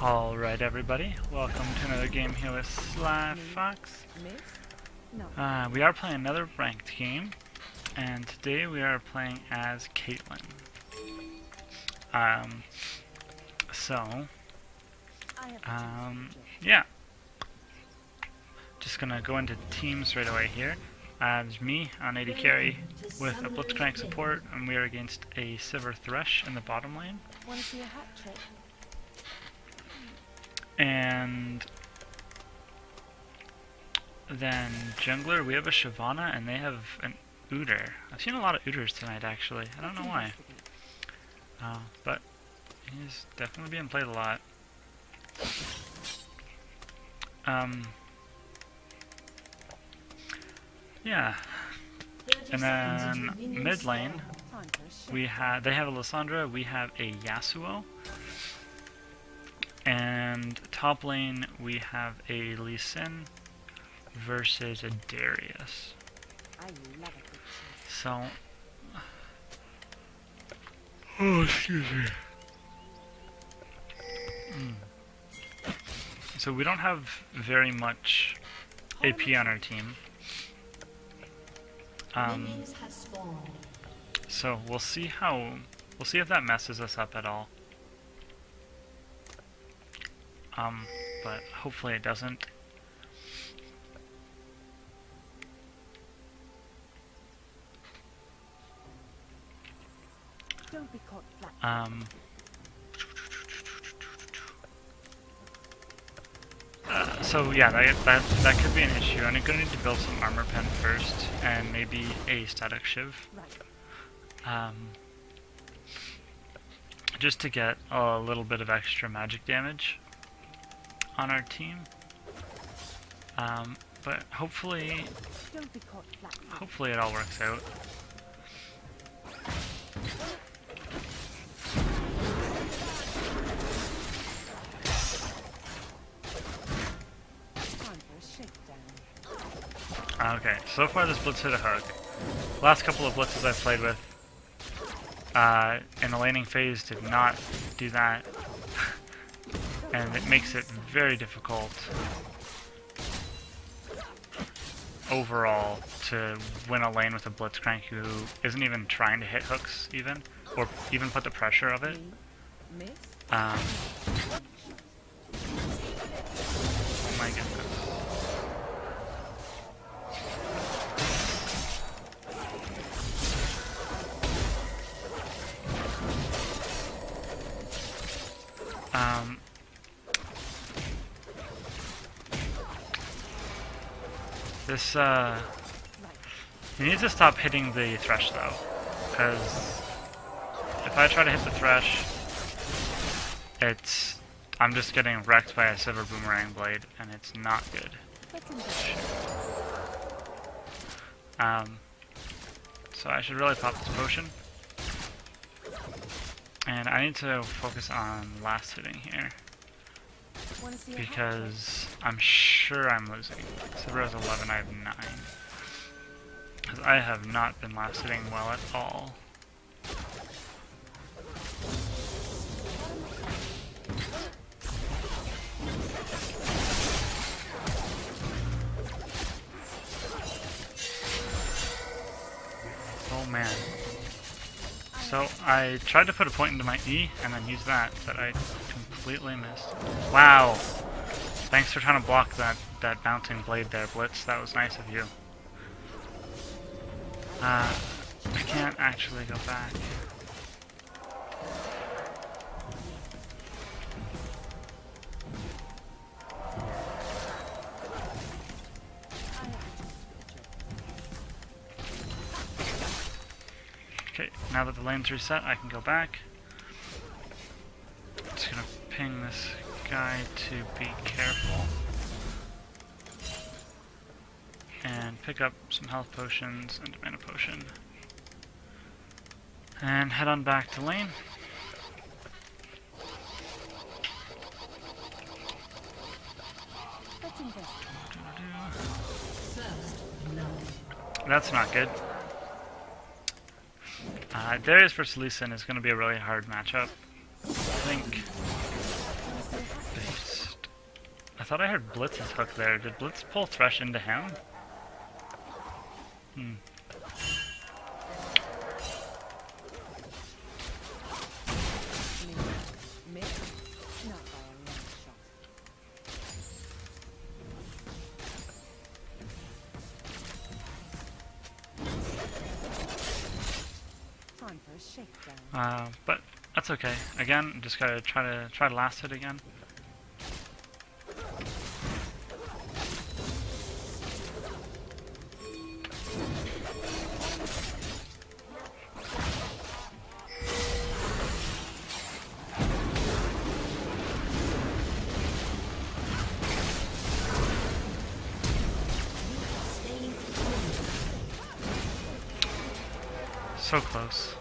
Alright everybody, welcome to another game here with Sly Fox. We are playing another ranked game, and today we are playing as Caitlyn. Yeah. Just gonna go into teams right away here. There's me on AD carry with a Blitzcrank support, and we are against a Silver Thresh in the bottom lane. Want to see a hat trick? And then jungler, we have a Shyvana, and they have an Udyr. I've seen a lot of Udyrs tonight, actually. I don't know why. But he's definitely being played a lot. Yeah. And then mid lane, they have a Lissandra, we have a Yasuo. And top lane, we have a Lee Sin versus a Darius. So, oh, excuse me. So we don't have very much AP on our team. So we'll see if that messes us up at all. But hopefully it doesn't. Don't be caught flat. So yeah, that could be an issue. I'm gonna need to build some armor pen first, and maybe a static shiv. Just to get a little bit of extra magic damage on our team. But hopefully it all works out. Okay, so far this blitz hit a hook. Last couple of blitzes I've played with in the laning phase did not do that. And it makes it very difficult overall to win a lane with a Blitzcrank who isn't even trying to hit hooks even, or even put the pressure of it. Oh my goodness. You need to stop hitting the Thresh though, because if I try to hit the Thresh, I'm just getting wrecked by a Silver Boomerang Blade, and it's not good. So I should really pop this potion. And I need to focus on last hitting here, because I'm sure I'm losing. Silver has 11, I have 9. Because I have not been last hitting well at all. Oh man. So I tried to put a point into my E and then use that, but I completely missed. Wow! Thanks for trying to block that bouncing blade there, Blitz. That was nice of you. I can't actually go back. Okay, now that the lane's reset, I can go back. Just gonna ping this guy to be careful. And pick up some health potions and a mana potion. And head on back to lane. That's not good. Darius versus Lee Sin is going to be a really hard matchup. I think thought I heard Blitz's hook there. Did Blitz pull Thresh into him? Hmm. Not by a long shot. Time for a shakedown. But that's okay. Again, just gotta try to last it again. So close.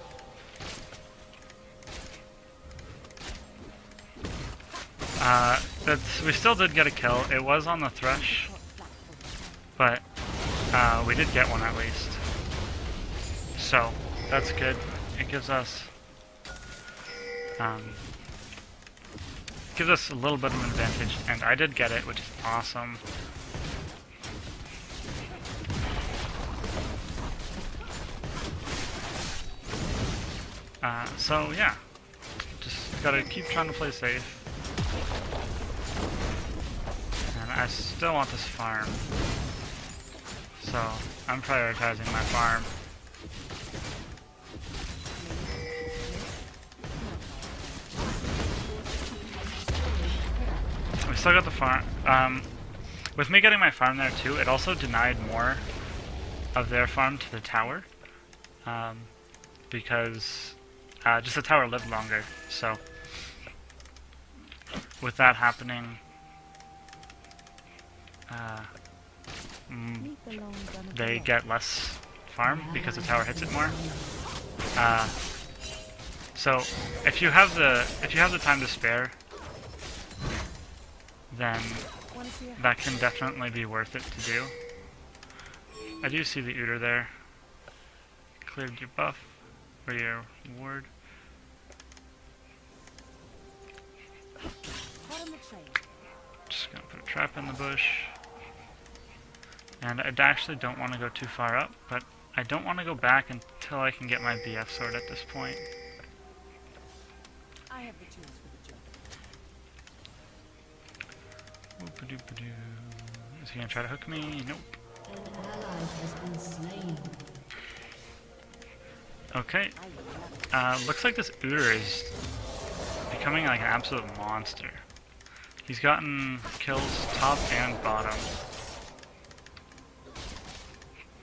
We still did get a kill. It was on the Thresh, but we did get one at least. So that's good. It gives us a little bit of an advantage, and I did get it, which is awesome. So yeah, just gotta keep trying to play safe. And I still want this farm. So I'm prioritizing my farm. We still got the farm. With me getting my farm there too, it also denied more of their farm to the tower. Because just the tower lived longer, so with that happening, they get less farm because the tower hits it more. So if you have the time to spare, then that can definitely be worth it to do. I do see the Uter there. Cleared your buff or your ward. Just gonna put a trap in the bush. And I actually don't want to go too far up, but I don't want to go back until I can get my BF sword at this point. I have the tools for the job. Whoop-a-doop-a-doo. Is he gonna try to hook me? Nope. An ally has been slain. Okay. Looks like this Uter is becoming like an absolute monster. He's gotten kills top and bottom.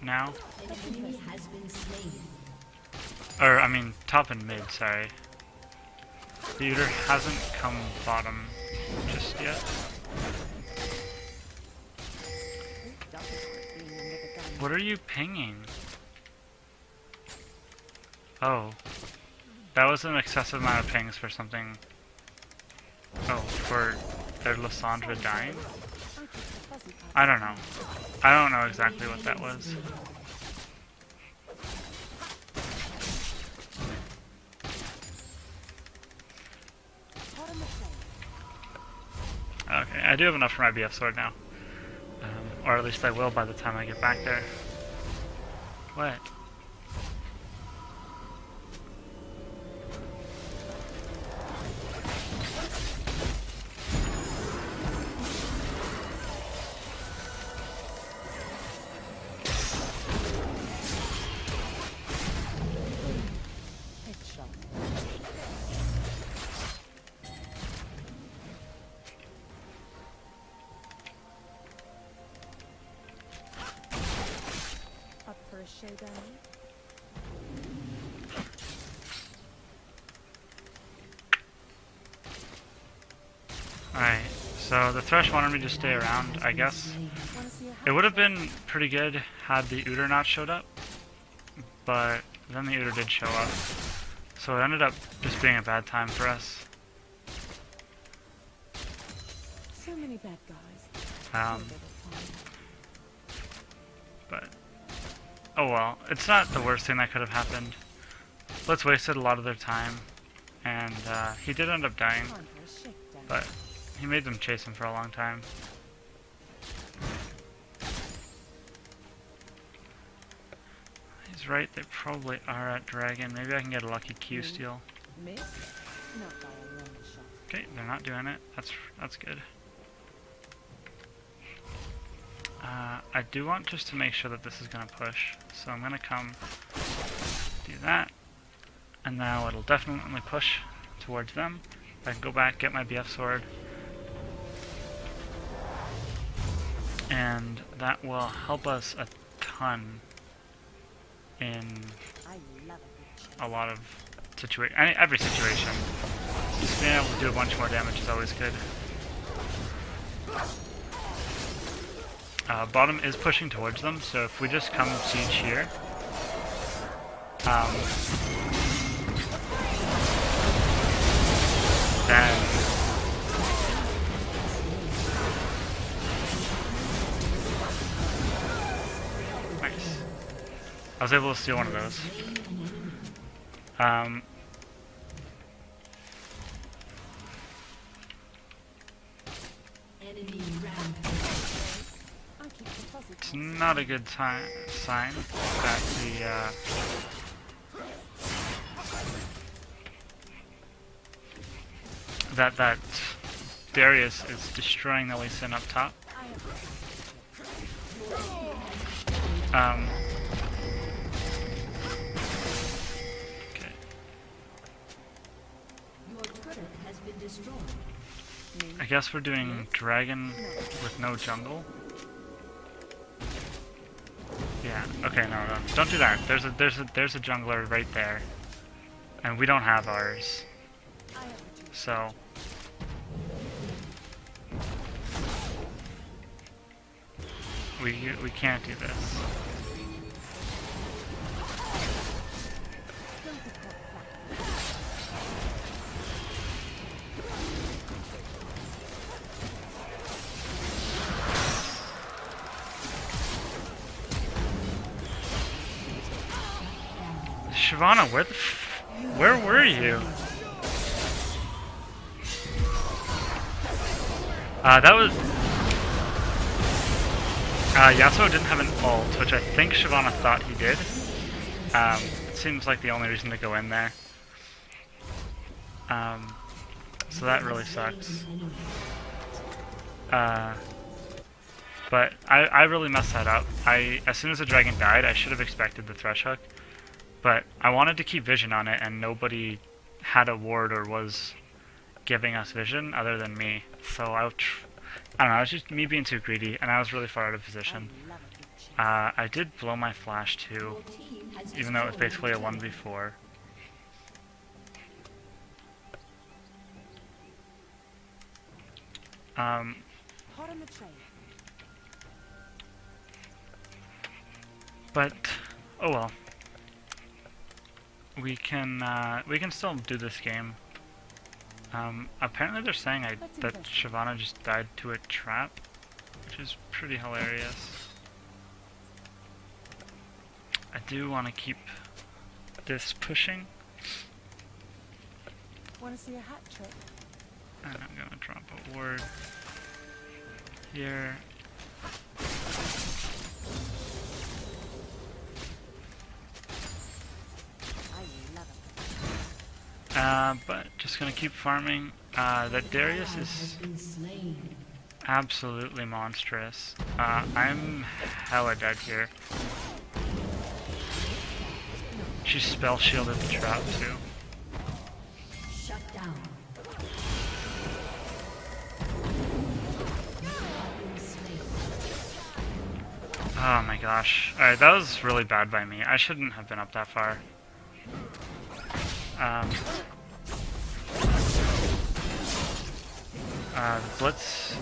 Now. An enemy has been slain. Or, I mean, top and mid, sorry. The Uter hasn't come bottom just yet. What are you pinging? Oh. That was an excessive amount of pings for something. Oh, for their Lysandra dying? I don't know. I don't know exactly what that was. Okay, I do have enough for my BF sword now. Or at least I will by the time I get back there. What? Showdown. Alright, so the Thresh wanted me to stay around, I guess. It would have been pretty good had the Uter not showed up, but then the Uter did show up. So it ended up just being a bad time for us. So many bad guys. But oh well, it's not the worst thing that could have happened. Blitz wasted a lot of their time, and he did end up dying, but he made them chase him for a long time. He's right, they probably are at dragon. Maybe I can get a lucky Q steal. Miss? Not by a long shot. Okay, they're not doing it. That's good. I do want just to make sure that this is going to push. So I'm going to come do that. And now it'll definitely push towards them. I can go back, get my BF sword. And that will help us a ton in I love it. a lot of every situation. Just being able to do a bunch more damage is always good. Bottom is pushing towards them, so if we just come siege here, then nice. I was able to steal one of those. Enemy rampage. I keep the fuzzy. It's not a good sign that that Darius is destroying the Lee Sin up top. Okay. Your turret has been destroyed. I guess we're doing dragon with no jungle. Yeah. Okay. No. Don't do that. There's a jungler right there, and we don't have ours. So. We can't do this. Shyvana, where were you? That was... Yasuo didn't have an ult, which I think Shyvana thought he did. It seems like the only reason to go in there. So that really sucks. But I really messed that up. As soon as the dragon died, I should have expected the thresh hook. But I wanted to keep vision on it, and nobody had a ward or was giving us vision other than me. So I don't know, it was just me being too greedy, and I was really far out of position. I did blow my flash too, even though it was basically a 1v4. Hot on the train. But oh well. We can still do this game. Apparently they're saying that Shyvana just died to a trap, which is pretty hilarious. I do want to keep this pushing. Want to see a hat trick? And I'm gonna drop a ward here. But just gonna keep farming. That Darius is absolutely monstrous. I'm hella dead here. She spell shielded the trap too. Shut down. Oh my gosh. Alright, that was really bad by me. I shouldn't have been up that far. Blitz.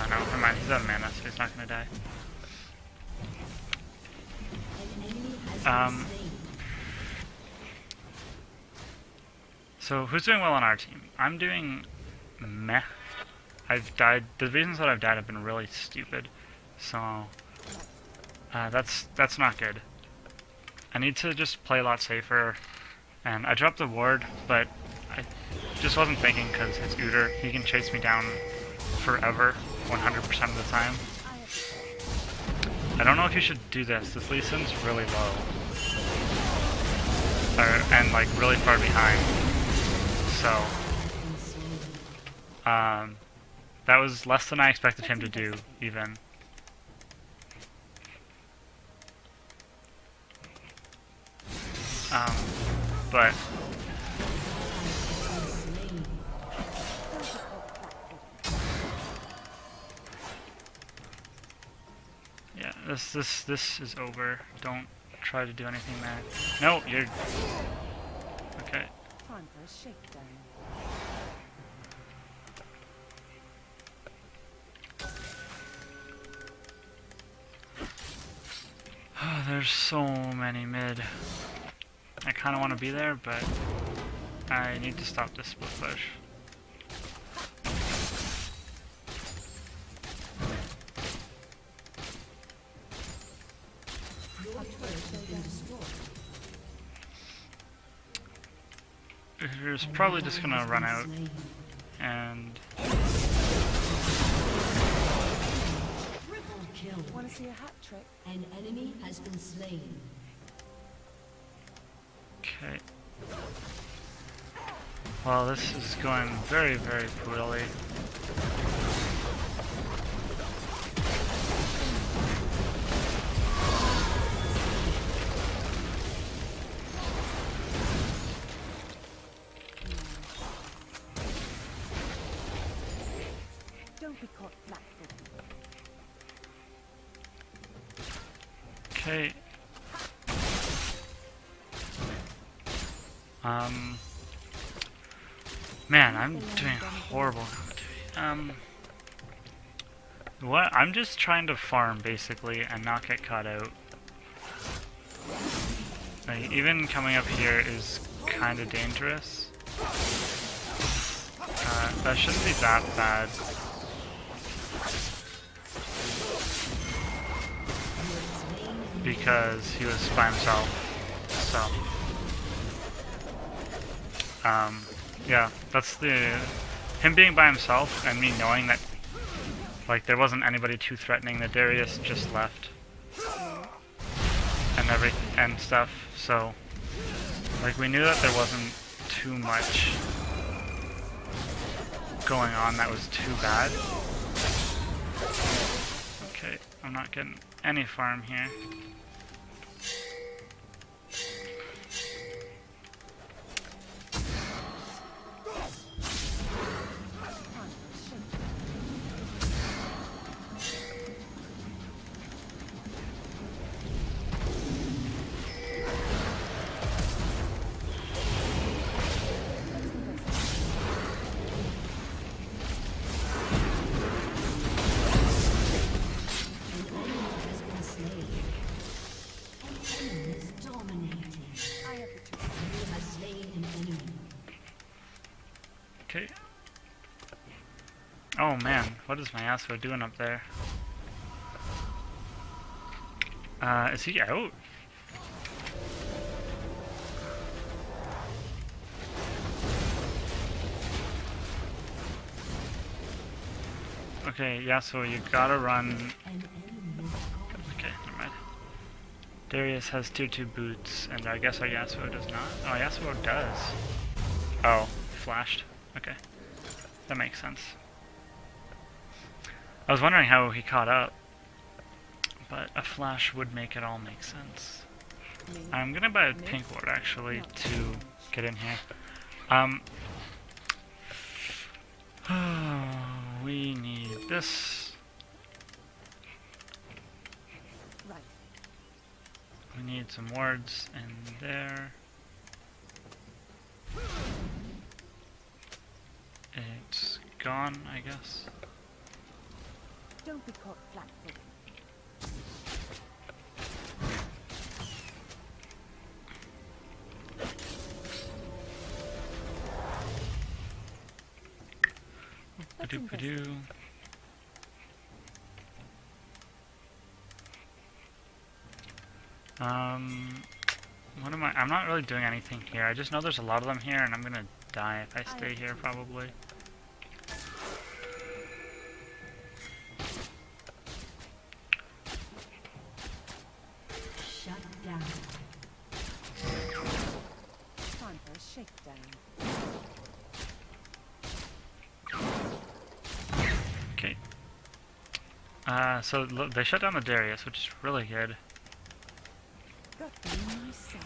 No, never mind. He's out of mana, so he's not gonna die. So who's doing well on our team? I'm doing meh. I've died. The reasons that I've died have been really stupid. So that's not good. I need to just play a lot safer. And I dropped the ward, but I just wasn't thinking because it's Udyr. He can chase me down forever, 100% of the time. I don't know if you should do this. This Lee Sin's really low. like really far behind. So, that was less than I expected him to do, even. But yeah, this is over. Don't try to do anything there. No, you're okay. Time for a shakedown. There's so many mid. I kind of want to be there, but I need to stop this split push. He's probably just gonna run out and Triple kill. Want to see a hat trick? An enemy has been slain. okay. Well, this is going very, very poorly. Don't be caught flat-footed. Okay. Man, I'm doing horrible commentary. What? I'm just trying to farm, basically, and not get caught out. Like, even coming up here is kind of dangerous. That shouldn't be that bad. Because he was by himself, so yeah, that's him being by himself and me knowing that like there wasn't anybody too threatening. That Darius just left and stuff, so like we knew that there wasn't too much going on that was too bad. Okay, I'm not getting any farm here. Okay. Oh man, what is my Yasuo doing up there? Is he out? Okay, Yasuo, you gotta run. Okay, never mind. Darius has tier 2 boots, and I guess our Yasuo does not. Oh, Yasuo does. Oh, flashed. Okay, that makes sense. I was wondering how he caught up, but a flash would make it all make sense. I'm gonna buy a pink ward actually to get in here. We need this. Right. We need some wards in there. It's gone, I guess. Don't be caught flat-footed. Ba-doo-ba-doo. What am I'm not really doing anything here. I just know there's a lot of them here, and I'm gonna die if I stay here, probably. Shut down. Time Shakedown. Okay. So they shut down the Darius, which is really good. Got new sights.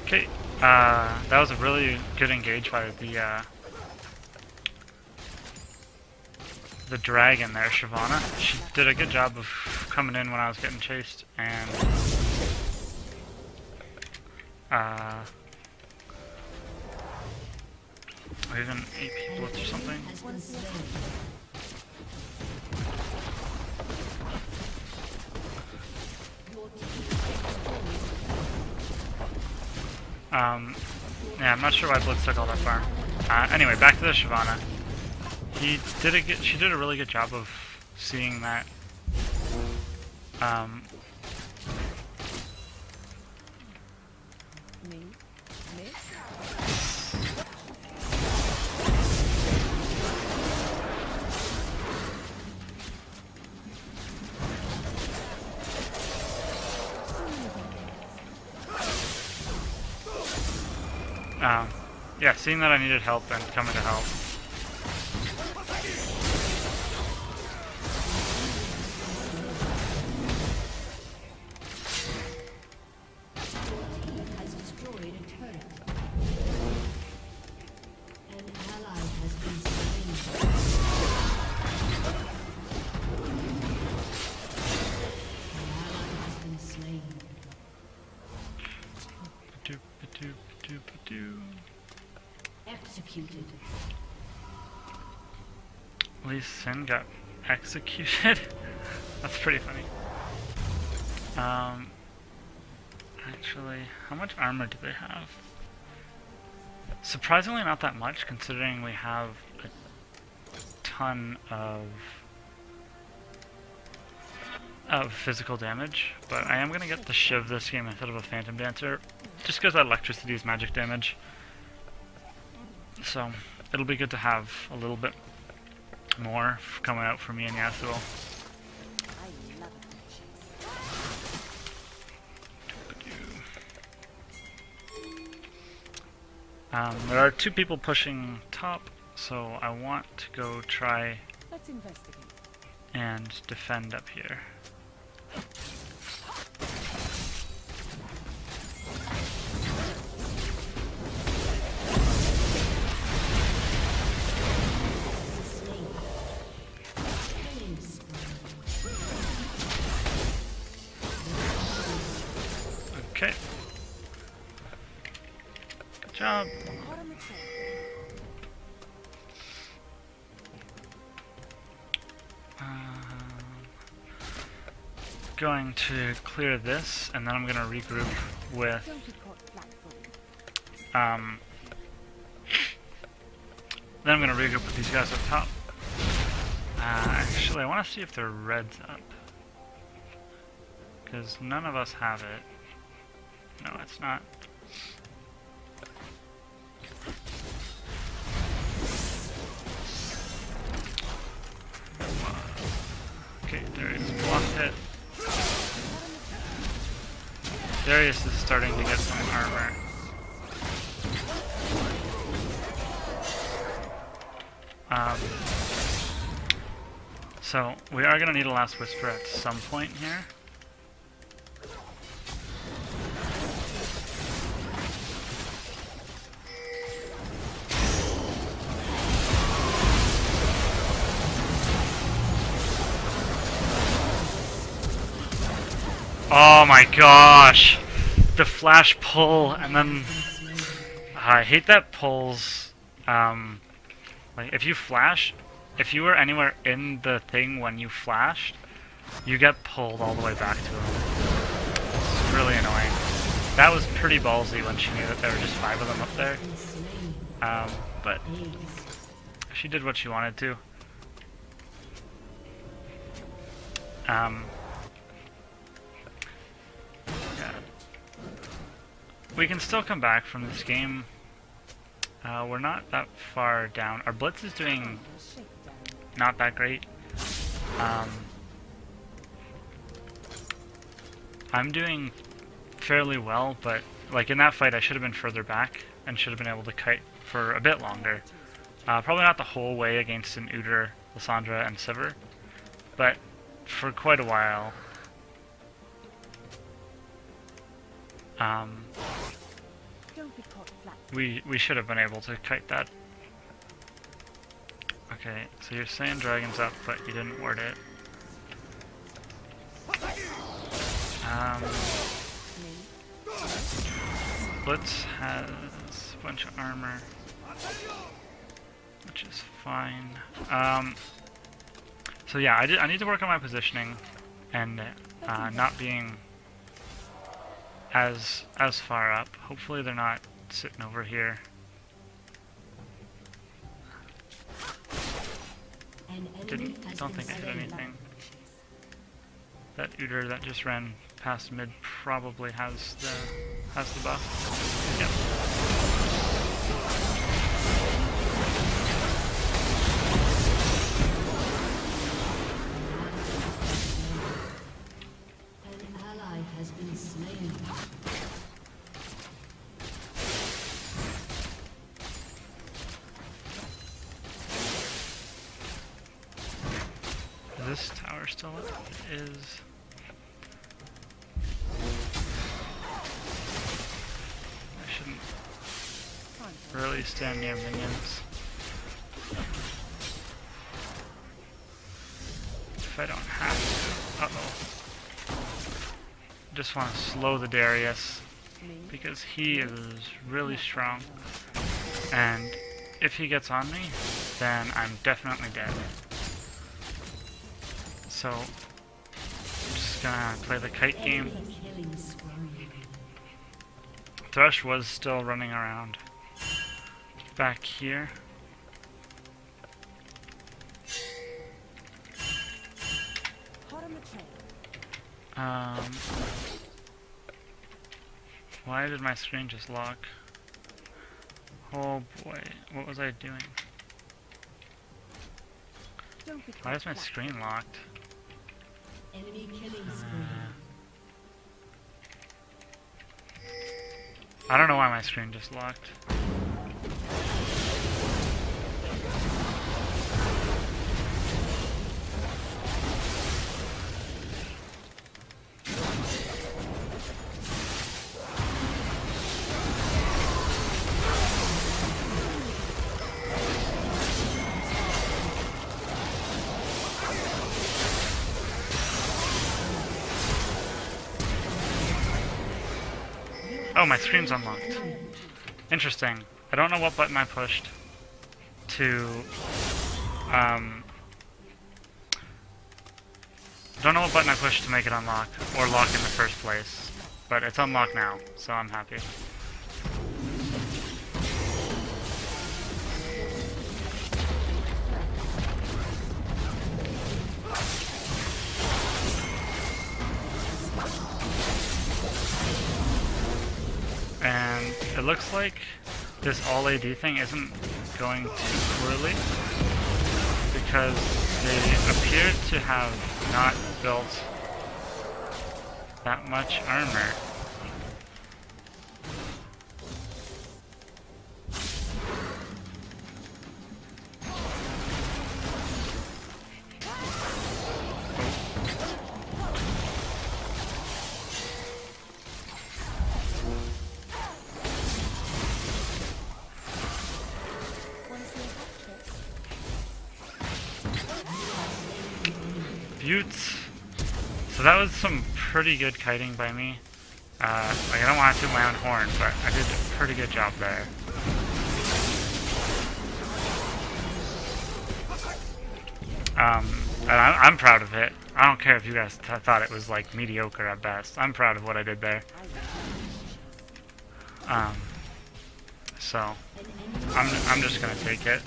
Okay, that was a really good engage by the dragon there, Shyvana. She did a good job of coming in when I was getting chased, and even 8 people or something. Yeah, I'm not sure why Blitz took all that far. Anyway, back to the Shyvana. She did a really good job of seeing that. Me. Miss. Yeah, seeing that I needed help and coming to help. Has destroyed a turret. An ally has been slain. An ally has been slain. Executed. Lee Sin got executed? That's pretty funny. Actually, how much armor do they have? Surprisingly not that much, considering we have a ton of physical damage. But I am going to get the Shiv this game instead of a Phantom Dancer, just because that electricity is magic damage. So, it'll be good to have a little bit more coming out for me and Yasuo. I love it. There are 2 people pushing top, so I want to go try Let's investigate. and defend up here. Okay. Good job. Hot on the trail. Going to clear this, and then I'm going to regroup with Don't be caught flat-footed. then I'm going to regroup with these guys up top. Actually, I want to see if their red's up, because none of us have it. No, it's not. Okay, Darius blocked it. Darius is starting to get some armor. So, we are going to need a Last Whisper at some point here. Oh my gosh! The flash pull, and then I hate that pulls. Like if you flash, if you were anywhere in the thing when you flashed, you get pulled all the way back to him. It's really annoying. That was pretty ballsy when she knew that there were just 5 of them up there. But she did what she wanted to. Yeah. We can still come back from this game We're not that far down. Our blitz is doing Shakedown. not that great. I'm doing fairly well, but like in that fight I should have been further back and should have been able to kite for a bit longer. Probably not the whole way against an Udyr, Lysandra, and Sivir, but for quite a while. Don't be caught flat. We should have been able to kite that. Okay, so you're saying dragon's up, but you didn't ward it. Blitz has a bunch of armor, which is fine. So yeah, I need to work on my positioning and not being as far up. Hopefully they're not sitting over here. Don't think I hit anything. That Udyr that just ran past mid probably has the buff. Yep. An ally has been slain. Is this tower still up? It is. I shouldn't really stand near minions. If I don't have to. Uh-oh. Just want to slow the Darius because he is really strong. And if he gets on me, then I'm definitely dead. So, I'm just gonna play the kite game. Thrush was still running around back here. Hot on the trail. Why did my screen just lock? Oh boy, what was I doing? Don't be Why caught is my flat. screen locked? Enemy killing spree. I don't know why my screen just locked. Oh, my screen's unlocked. Interesting. I don't know what button I pushed to, don't know what button I pushed to make it unlock, or lock in the first place. But it's unlocked now, so I'm happy. And it looks like this all AD thing isn't going too poorly because they appear to have not built that much armor. Buttes. So that was some pretty good kiting by me. Like I don't want to toot my own horn, but I did a pretty good job there. And I'm proud of it. I don't care if you guys thought it was like mediocre at best. I'm proud of what I did there. So I'm just gonna take it.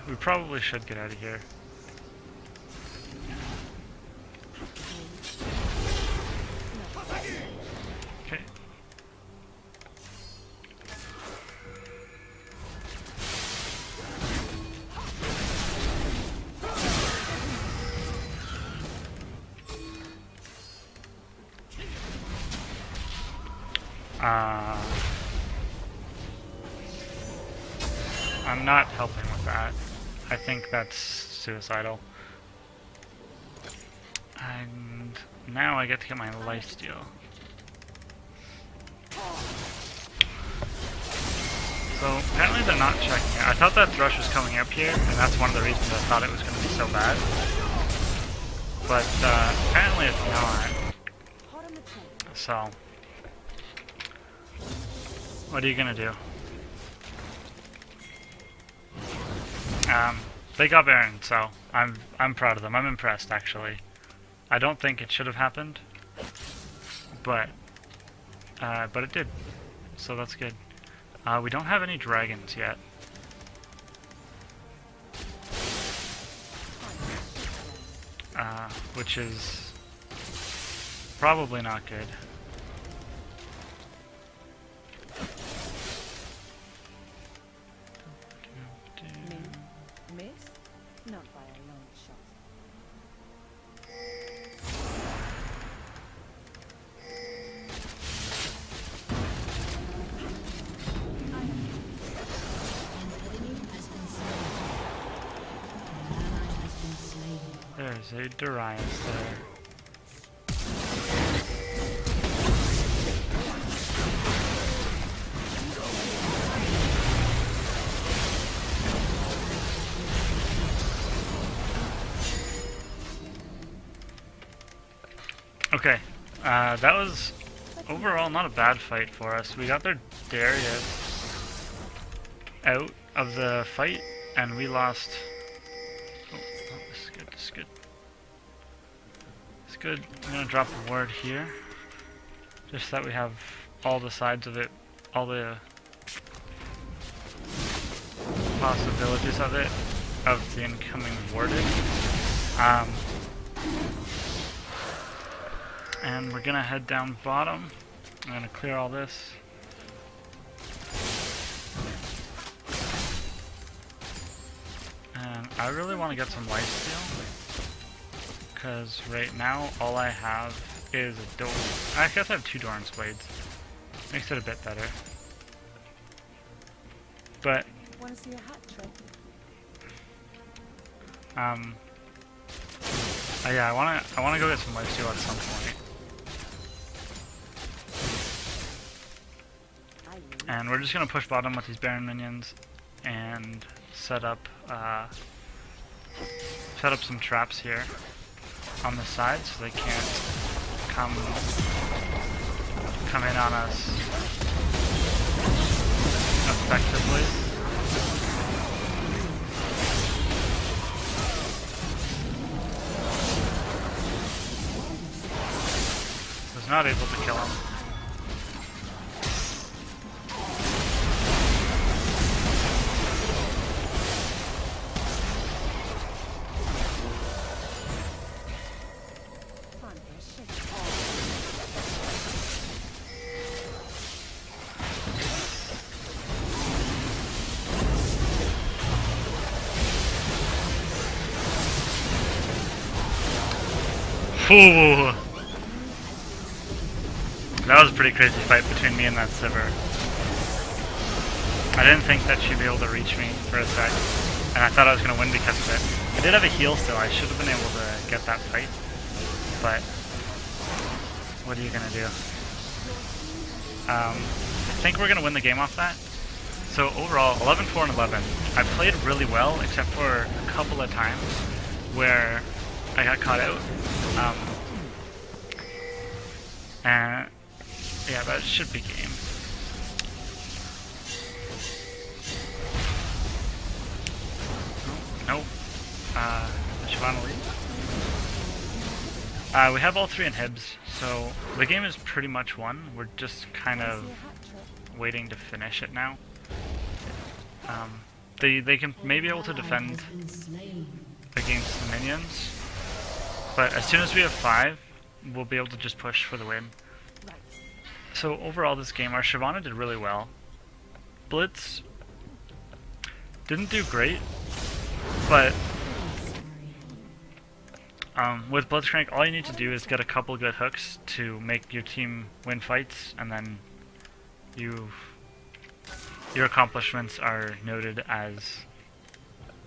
we probably should get out of here. Okay. I'm not helping with that. I think that's suicidal. And now I get to get my lifesteal. So apparently they're not checking it. I thought that Thrush was coming up here, and that's one of the reasons I thought it was going to be so bad. But apparently it's not. So what are you gonna do? They got Baron, so I'm proud of them. I'm impressed, actually. I don't think it should have happened, but it did, so that's good. We don't have any dragons yet. Which is probably not good. Miss? Not by a long shot. There's a Darius there. Okay, that was overall not a bad fight for us. We got their Darius out of the fight, and we lost. Oh, this is good. This is good. It's good. I'm gonna drop a ward here, just so that we have all the sides of it, all the possibilities of it, of the incoming warded. And we're gonna head down bottom. I'm gonna clear all this. And I really want to get some lifesteal, because right now all I have is a door. I guess I have 2 Doran's Blades. Makes it a bit better. But Want to see a hat trick? yeah, I wanna go get some lifesteal at some point. And we're just gonna push bottom with these Baron minions and set up some traps here on the side so they can't come in on us effectively. Was not able to kill him. Ooh. That was a pretty crazy fight between me and that Sivir. I didn't think that she'd be able to reach me for a sec, and I thought I was going to win because of it. I did have a heal still. I should have been able to get that fight, but what are you going to do? I think we're going to win the game off that. So overall, 11-4 and 11. I played really well, except for a couple of times where I got caught out. And yeah, that should be game. Nope. Shyvana lead. We have all 3 inhibs, so the game is pretty much won. We're just kind of waiting to finish it now. they can maybe able to Ally defend has been slain. against the minions, but as soon as we have 5, we'll be able to just push for the win. Right. So overall this game, our Shyvana did really well. Blitz didn't do great, but with Blitzcrank, all you need to do is get a couple good hooks to make your team win fights, and then your accomplishments are noted as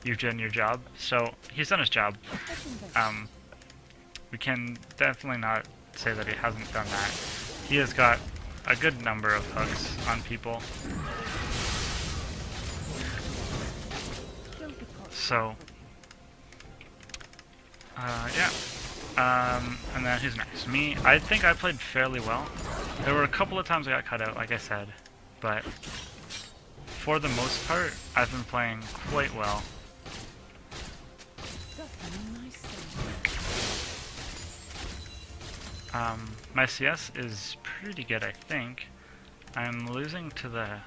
you've done your job. So he's done his job. We can definitely not say that he hasn't done that. He has got a good number of hooks on people. So, yeah. And then who's next? Me. I think I played fairly well. There were a couple of times I got cut out, like I said, but for the most part, I've been playing quite well. My CS is pretty good, I think. I'm losing to the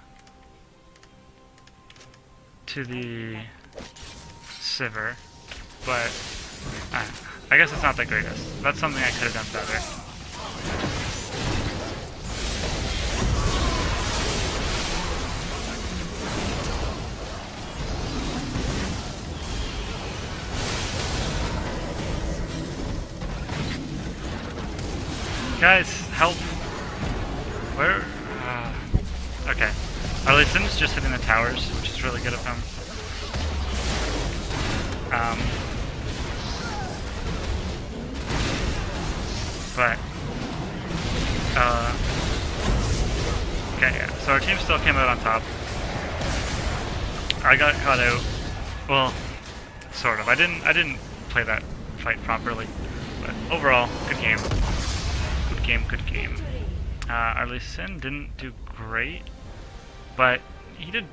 Sivir, but I guess it's not the greatest. That's something I could have done better. Guys, help! Where? Okay. Our Lee Sin's just hitting the towers, which is really good of him. But, okay, yeah. So our team still came out on top. I got caught out. Well, sort of. I didn't play that fight properly. But overall, good game. Good game. Our Lee Sin didn't do great, but he did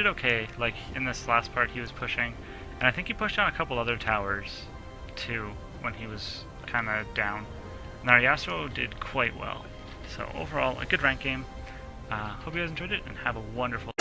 okay. Like in this last part, he was pushing, and I think he pushed down a couple other towers too when he was kind of down. And our Yasuo did quite well. So overall, a good rank game. Hope you guys enjoyed it and have a wonderful day.